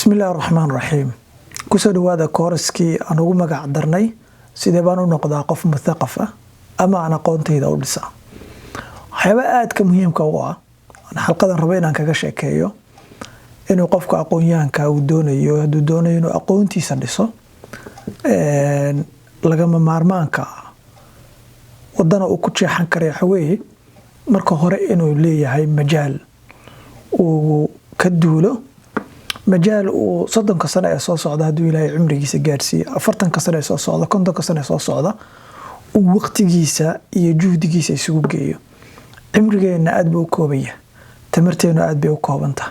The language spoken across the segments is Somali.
بسم الله الرحمن الرحيم كسر هذا كورسكي أنا أقول مقع درني سيدي بانو نقضى قف مثقفة أما أنا قونتي ذا ولسا حيوات كمهم كوا أنا حلقة ربينا كجشة كيو إنه قفك أقويان كودوني يهدو دوني إنه أقونتي سندسو لقما مارمان كا ودنا وكتشي حنكري حوي مركو هوري إنه ليه هاي مجال وكدوله مجال وصدق كسنة أساس صعدة دويلة عمري جيس جارسي أفرتن كسنة أساس صعدة كنت كسنة أساس صعدة ووقت جيسة يجود جيسة يسوق جيو عمري جي إن أدبو كوبية تمرتين أدبو كوبنته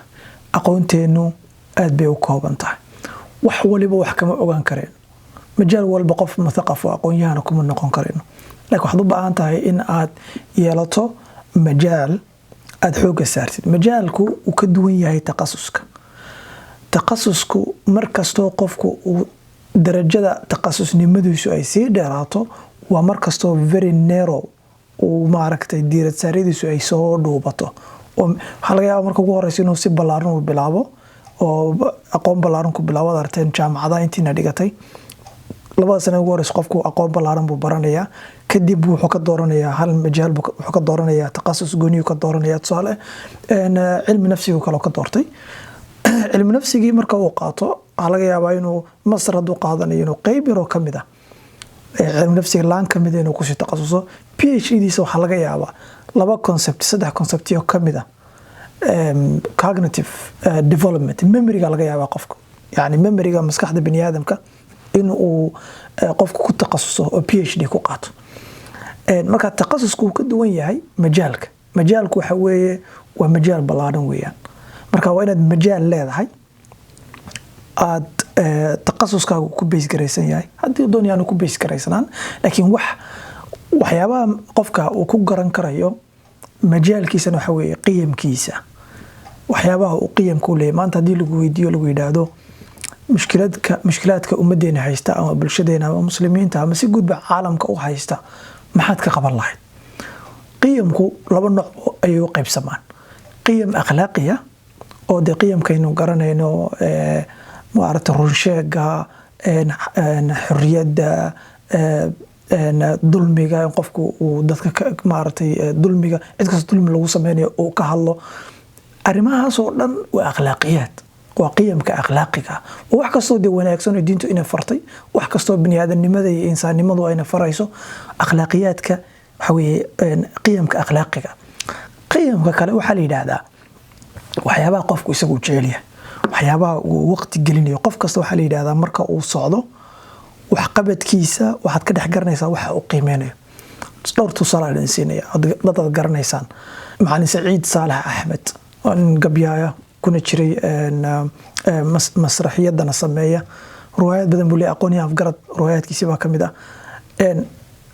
أقونتينو أدبو كوبنته وحولي بوحكم أوان كرين مجال والبقف مثقف وأقونيانكم النقون كرين لكن حضب أنتهي إن أد يلطو مجال أدحوق سارتي مجالكو وكدوين هي تقصصك تقصصكو مركزتو قفكو درجة تقصص نمدوسو أي سي ديراتو ومركزتو very narrow ومعركة ديرة ساريدسو أي سو دوباتو وحلقة مركو قوارسينو سي بلارنو بلابو أقوم بلارنكو بلاو دارتين جامعة انتي ناديقتي لبدا سنة قوارس قفكو أقوم بلارن ببرانيا كدب وحو كدورانيا هل مجال وحو كدورانيا تقصص قونيو كدورانيا تصالة علم نفسي وكالو كدورتي علم نفسي marka uu qaato waxa laga yaabaa inuu masar hadu qaadanayo inuu qayb yar oo kamid ah cilm nafsiga laan kamid inuu ku sii takhasuso PhD-diisa waxa laga yaabaa laba concept saddex concept oo kamid ah cognitive development memory-ga laga yaabaa qofku yani memory-ga maskaxda bani aadamka inuu qofku ku takhasuso oo PhD ku qaato marka takhasusku ka duwan yahay majaalku waxa weeye waa majaal balaaran weeyaan marka waa inaad majaal leedahay aad takhasuskaagu ku base garaysan yahay haddii doonayaan ku base garaysanaan laakiin waxyaabaha qofka uu ku garan karayo majaalkiisana waxa weeye qiyamkiisa waxyaabaha uu qiyamku leeyahay maanta haddii lagu weydiiyo lagu yiraahdo mushkilaadka ummadeena haysta ama bulshadeena ama muslimiinta ama si guud ba caalamka u haysta maxaad ka qaban lahayd qiyamku laba nooc ayuu qaybsamaan qiyam akhlaaqiya oo de qiyamkaynu garanayno maarata runsheega xurriyadda dulmiga qofku uu dadka maartay dulmiga cid kasta dulmi lagu sameeyo oo ka hadlo arimahaas oo dhan waa akhlaaqiyad waa qiyamka akhlaaqiga wax kasto de wanaagsan oo diintu ina fartay wax kasto bani aadamnimada iyo insaanimadu ayna farayso akhlaaqiyadka waxa weeye qiyamka akhlaaqiga qiyamka kale waxa la yiraahdaa waxyaabaha qofku isagu jecel yahay waxyaabaha uu waqti gelinayo qof kasta waxa la yiraahdaa marka uu socdo wax qabadkiisa waxaad ka dhex garanaysaa waxa uu qiimeynayo dhowr tusaale aan siinaya dad garanaysaan macallin Saciid Saalax Axmed oo gabyaya kuna jiray masraxiyadana sameeya riwaayad badan buu leeyahay aqoon iyo afgarad riwaayadkiisa baa kamid ah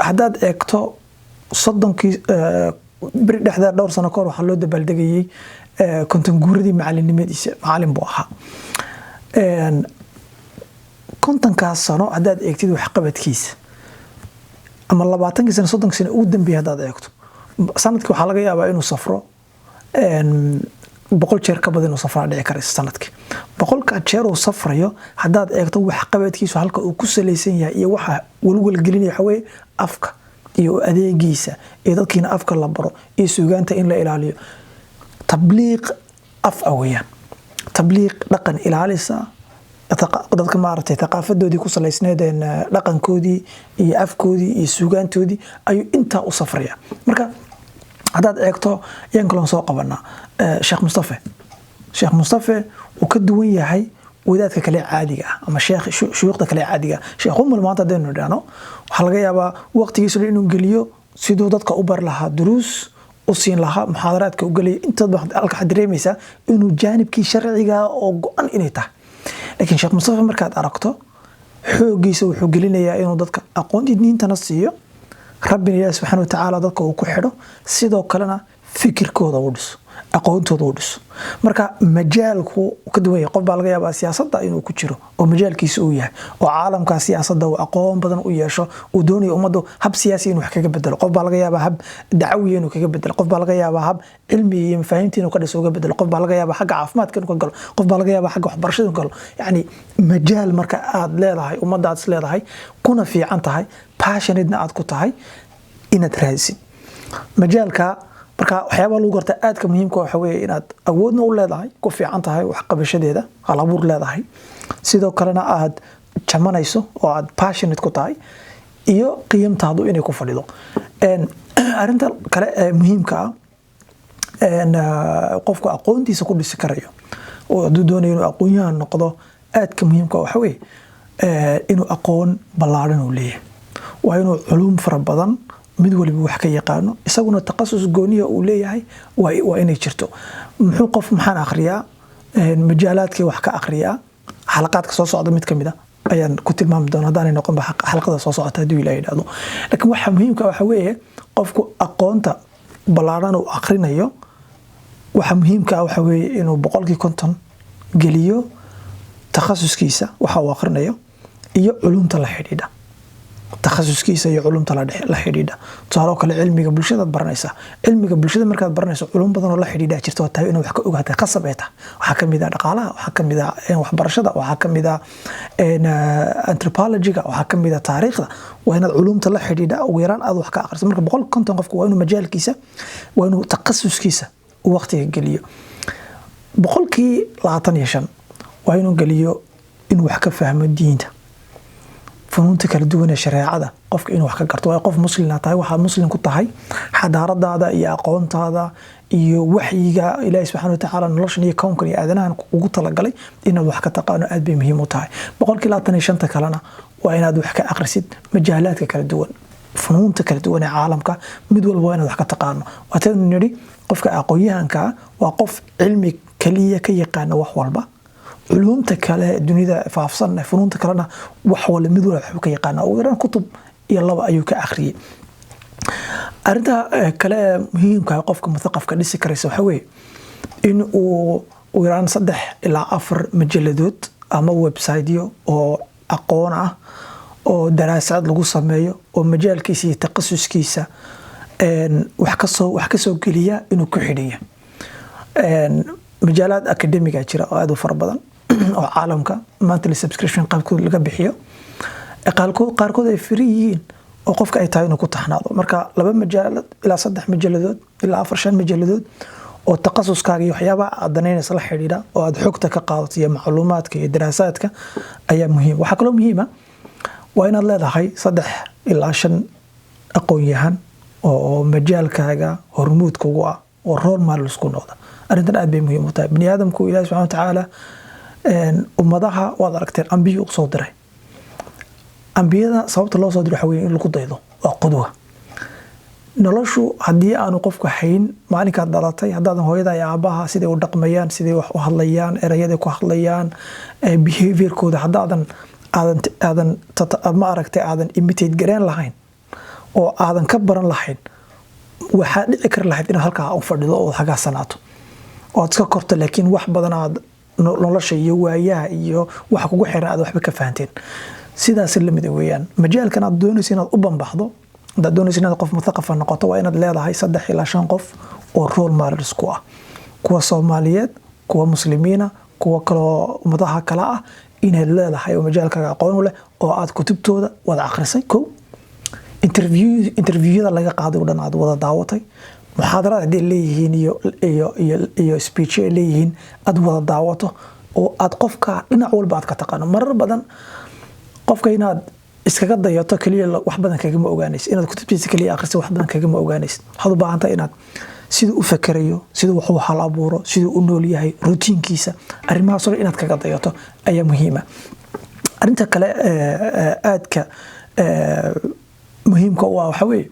hadaad eegto soddonkii bari dhexda dhowr sano ka hor waxa loo dabaaldegayay konton guuradii macallinimadiisa macallin buu ahaa kontonkaas sano hadaad eegtid wax qabadkiisa ama 20 sano 30 sano ugu dambeeyay hadaad eegto sanadkii waxa laga yaabaa inuu safro 100 jeer ka badan oo safar dhici kara sanadkii 100 jeer oo safrayo hadaad eegto wax qabadkiisa halka uu ku saleysan yahay iyo waxa walwal gelinaya waxa weeye afka iyo adeegiisa ee dadkiina afka la baro iyo suugaanta in la ilaaliyo tabliiq af awayaan tabliiq dhaqan ilaalisa dadka maartay thaqafadoodii ku saleysneedeen dhaqankoodii iyo afkoodii iyo suugaantoodii ayuu inta u safraya marka hadaad eegto yaan kala soo qabanaa Sheekh Mustafa uu ka duwan yahay wadaadka kale caadiga ama shuyuukhda kale caadiga sheekh umul maanta deenu dhaano waxa laga yaabaa waqtigiisa inuu geliyo sidoo dadka u bar lahaa duruus u siin lahaa muhaadaraadka u galiyo inta halka dareemaysa inuu jaanibkii sharciga oo go'an inay tahay laakiin Sheekh Mustafa markaad aragto xoogiisa wuxuu gelinayaa inuu dadka aqoon diintana siiyo rabbina subhanahu wa ta'ala dadka uu ku xidho sidoo kalena fikirkooda u dhiso aqoontooda u dhiso marka majaalku ka duwan yahay qof baa laga yaabaa siyaasadda inuu ku jiro oo majaalkiisa uu yahay oo caalamka siyaasadda uu aqoon badan u yeesho uu doonayo ummaddu hab siyaasi inuu wax kaga bedelo qof baa laga yaabaa hab dacwi inuu kaga bedelo qof baa laga yaabaa hab cilmi iyo mafaahiimta inuu ka dhiso uga bedelo qof baa laga yaabaa xagga caafimaadka inuu ka galo qof baa laga yaabaa xagga waxbarashada inuu ka galo yacni majaal marka aad leedahay ummadda aad is leedahay kuna fiican tahay passionate-na aad ku tahay inaad raadisid majaalka marka waxyaabaha lagu garta aadka muhiimka waxa weeye inaad awoodna u leedahay ku fiican tahay wax qabashadeeda hal abuur leedahay sidoo kalena aad jamanayso oo aad passionate ku tahay iyo qiimtaadu inay ku fadhido arinta kale ee muhiimka ah qofku aqoontiisa ku dhisi karayo oo hadduu doonayo inuu aqoonyahan noqdo aadka muhiimka waxa weeye inuu aqoon ballaaran uu leeyahay waa inuu culuum fara badan mid waliba wax ka yaqaano isaguna taqasus gooniya uu leeyahay waa inay jirto muxuu qof maxaan akhriyaa majaalaadkii wax ka akhriyaa xalaqaadka soo socda mid kamid ah ayaan ku tilmaami doonaa haddaanay noqonba xalaqada soo socota hadduu ilaahay yidhaahdo laakiin waxa muhiimka waxa weeye qofku aqoonta ballaaran uu akhrinayo waxa muhiimka waxa weeye inuu 50% geliyo takhasuskiisa waxa uu akhrinayo iyo culumta la xidhiidha takhasuskiisa iyo culumta la xidhiidha tusaale kale cilmiga bulshada baranaysa cilmiga bulshada markaad baranayso culum badan oo la xidhiidha jirto tahay inuu wax ka ogaatay qasab ay tahay waxa kamid ah dhaqaalaha waxa kamid ah waxbarashada waxa kamid ah anthropology-ga waxa kamid ah taariikhda waa inaad culumta la xidhiidha ugu yaraan aad wax ka akhriso marka 150 qofku waa inuu majaalkiisa waa inuu takhasuskiisa waqtiga geliyo 25% waa inuu geliyo inuu wax ka fahmo diinta فنونت kala duwan ee shareecada qofka inuu wax ka garto waa qof muslim tahay waxa muslim ku tahay xadaaradaada iyo aqoontaada iyo waxyiga Ilaahay subhanahu wa ta'ala noloshan iyo koonkan iyo aadanahan ugu talagalay inaad wax ka taqaano aad bay muhiim u tahay 25% kalena waa inaad wax ka akhrisid majaalaadka kala duwan فنونت kala duwan ee caalamka mid walba waa inaad wax ka taqaano wataan niri qofka aqoonyahanka waa qof cilmi kaliya ka yaqaan wax walba علومتا كلا الدنيا فافصلنا فنون تكلنا وحول مدول حبك يقانا ويران كتب يلا أيوك آخري أردا كلام مهم كقفك مثقف كنيسة كريسة حوي إنه ويران صدح إلى أفر مجلدات أما ويب سايديو أو أقونا أو دراسات لغو سمايو أو مجال كيسي تقصص كيسة وحكسو كلية إنه كحيلية مجالات أكاديمية جرا هذا فربضان oo caalamka monthly subscription qaabkooda laga bixiyo qaarkood ay free yihiin oo qofka ay tahay inuu ku taxnaado marka 2 majaalad ilaa 3 majaaladood ilaa 4 majaaladood oo takhasuskaaga iyo waxyaabaha aad danaynayso la xiriira oo aad xogta ka qaadato iyo macluumaadka iyo daraasaadka ayaa muhiim waxa kale oo muhiim ah waa inaad leedahay 3 ilaa 5 aqoonyahan oo majaalkaaga hormuud kugu ah oo role model isku noqda arrintan aad bay muhiim u tahay bani aadamku Ilaahay subhanahu wa ta'ala ummadaha waad aragteen ambiyo soo diray ambiyada sababta loo soo diray waxa weeye in lagu daydo waa qudwa noloshu hadii aanu qofku hayn maalinka dhalatay hadaadan hooyada iyo aabaha sidii u dhaqmayaan sidii wax u hadlayaan erayada ku hadlayaan behavior-kooda hadaadan ma aragtay aadan imitate gareen lahayn oo aadan ka baran lahayn waxa dhici kar lahayd in halka u fadhido oo haga sanaato oo iska korto laakiin wax badan aad nolosha iyo waayaha iyo waxa kugu xiran aad waxba ka fahanteen sidaas la mid weeyaan majaalkan aad doonaysid inaad u banbaxdo dad doonaysid inaad qof muthaqaf noqoto waa inaad leedahay 3 ilaa 5 qof oo role models ku ah kuwa Soomaaliyeed kuwa muslimiina kuwa kale ummadaha kale ah inaad leedahay oo majaalkaaga aqoon u leh oo aad kutubtooda wada akhrisay ko interviewada laga qaaday oo dhan aad wada daawatay محاضرات هذه اللي هي speech اللي هي أدوات دعوته وأد قفك إن أول بعد كتقانو مرة بدن قفك هنا إسكاد ضيعته كلية واحد بدن كجمع أوجانيس إن كتب بيس كلية آخر واحد بدن كجمع أوجانيس هذا بعد أنت إن سيد أفكريه سيد وحو حال عبوره سيد إنه ليه هي روتين كيسة أرمى صار إن كجد ضيعته أي مهمة أنت كلا أد ك مهم كوا وحوي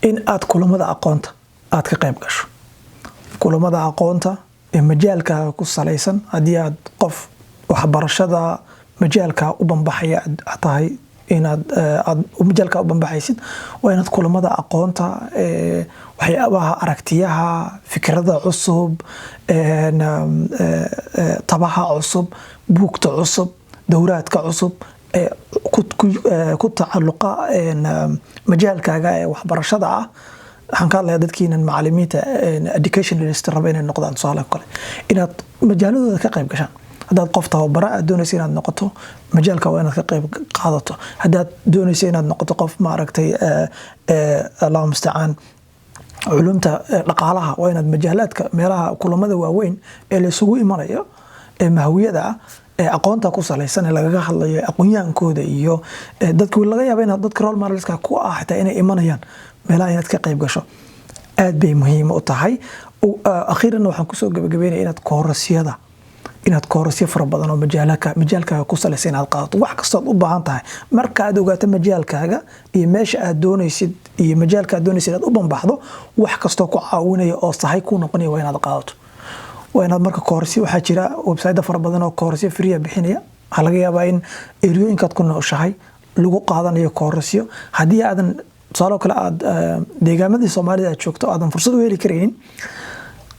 in aad kulamada aqoonta aad ka qayb gasho kulamada aqoonta ee majaalka ku salaysan hadii aad qof waxbarashada majaalka u banbaxaya tahay inaad majaalka u banbaxaysid waa inaad kulamada aqoonta waxyaabaha aragtiyaha fikrada cusub tabaha cusub buugta cusub dowraadka cusub ku tacalluqa majaalkaaga ee waxbarashada ah waxaan ka hadlayaa dadkiinan macallimiinta educationalist raba inay noqdaan tusaale kale inaad majaaladooda ka qayb gashaan haddaad qof tababara aad doonaysa inaad noqoto majaalka waa inaad ka qayb qaadato haddaad doonaysa inaad noqoto qof maaragtay allahu mustacaan culumta dhaqaalaha waa inaad majaalaadka meelaha kulamada waaweyn ee la isugu imanayo ee mahawiyada ah ee aqoonta ku salaysan ee lagaga hadlayo aqoonyaankooda iyo dadku laga yaabo inaad dadka role modelska ku ah xitaa inay imanayaan meelaha inaad ka qayb gasho aad bay muhiim u tahay akhiiran waxaan kusoo gabagabeynaya inaad koorasyo fara badan oo majaalkaaga ku salaysan inaad qaadato wax kastood u baahan tahay marka aad ogaato majaalkaaga iyo meesha aad doonaysid iyo majaalka aad doonaysid inaad u banbaxdo wax kastoo ku caawinaya oo sahay ku noqonaya waa inaad qaadato waa inaad marka koorasyo waxaa jira website fara badan oo koorasyo free bixinaya waxaa laga yaabaa in eriyooyinkaad ku nooshahay lagu qaadanayo koorasyo haddii aadan tusaale kale aad deegaamadii Soomaalida aad joogto aadan fursad u heli kareynin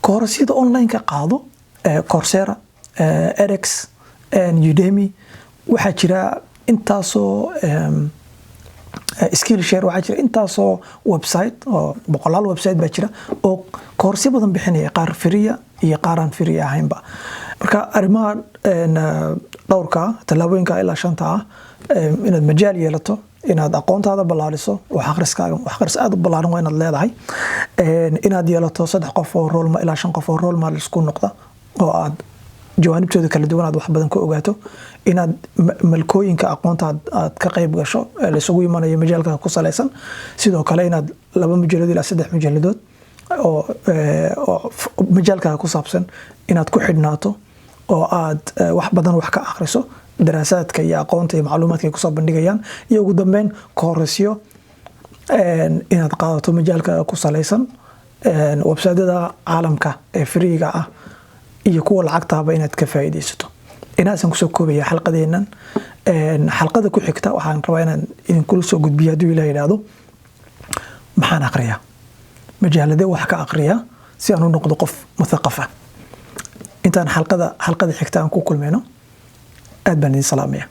koorasyada online ka qaado Coursera edX Udemy waxaa jira intaasoo Skillshare waxaa jira intaasoo website oo boqolaal website baa jira oo koorsyo badan bixinaya qaar free iyo qaar aan free ahaynba marka arrimaha dhowrka talaabooyinka ilaa 5 ah inaad majaal yeelato inaad aqoontaada ballaariso wax akhris aad u ballaaran waa inaad leedahay inaad yeelato 3 qof oo ilaa 5 qof oo role models ku noqda oo aad jawaanibtooda kala duwan aad wax badan ku ogaato inaad malkooyinka aqoonta aad ka qayb gasho la isugu imanayo majaalka ku salaysan sidoo kale inaad 2 majaaladood ilaa 3 majaaladood oo majaalka ku saabsan inaad ku xidhnaato oo aad wax badan wax ka akhriso daraasaadka iyo aqoonta iyo macluumaadka ay ku soo bandhigayaan iyo ugu dambeyn koorasyo inaad qaadato majaalka ku salaysan website-yada caalamka ee free-ga ah iyo kuwa lacagtaaba inaad ka faa'iideysato inaasan ku soo koobaya xalqadeenan xalqada ku xigta waxaan rabaa inaan idinku soo gudbiyo haddii Ilaahay yiraahdo maxaan akhriyaa majaalada wax ka akhriyaa si aan u noqdo qof muthaqaf ah intaan xalqada xigta aan ku kulmayno aad baan idin salaamaya